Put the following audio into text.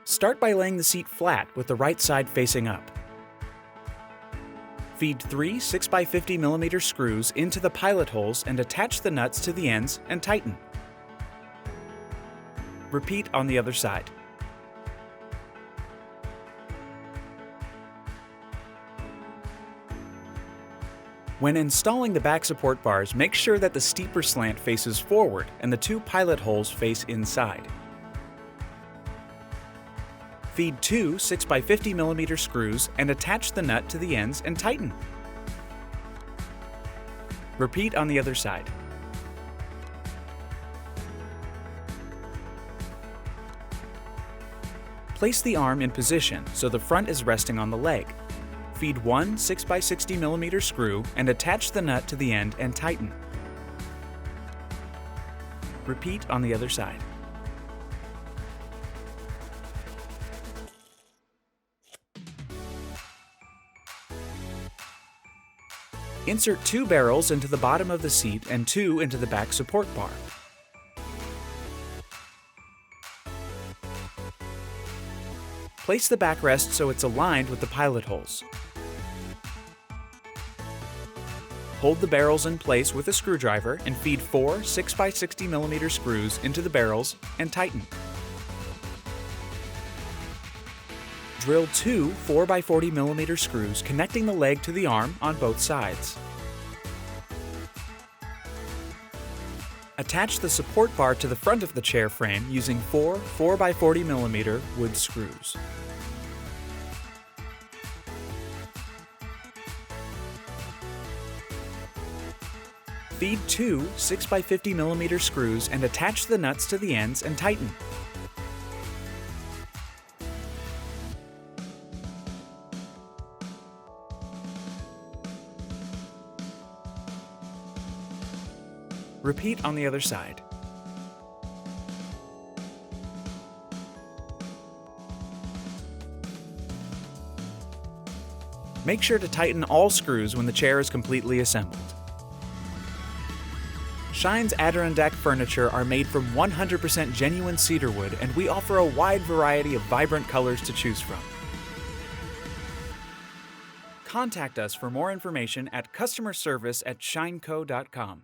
Start by laying the seat flat with the right side facing up. Feed 3 6x50mm screws into the pilot holes and attach the nuts to the ends and tighten. Repeat on the other side. When installing the back support bars, make sure that the steeper slant faces forward and the 2 pilot holes face inside. Feed 2 6x50mm screws and attach the nut to the ends and tighten. Repeat on the other side. Place the arm in position so the front is resting on the leg. Feed 1 6x60mm screw and attach the nut to the end and tighten. Repeat on the other side. Insert 2 barrels into the bottom of the seat and 2 into the back support bar. Place the backrest so it's aligned with the pilot holes. Hold the barrels in place with a screwdriver and feed 4 6x60mm screws into the barrels and tighten. Drill 2 4x40mm screws connecting the leg to the arm on both sides. Attach the support bar to the front of the chair frame using 4 4x40mm wood screws. Feed 2 6x50mm screws and attach the nuts to the ends and tighten. Repeat on the other side. Make sure to tighten all screws when the chair is completely assembled. Shine's Adirondack furniture are made from 100% genuine cedar wood, and we offer a wide variety of vibrant colors to choose from. Contact us for more information at customerservice@shineco.com.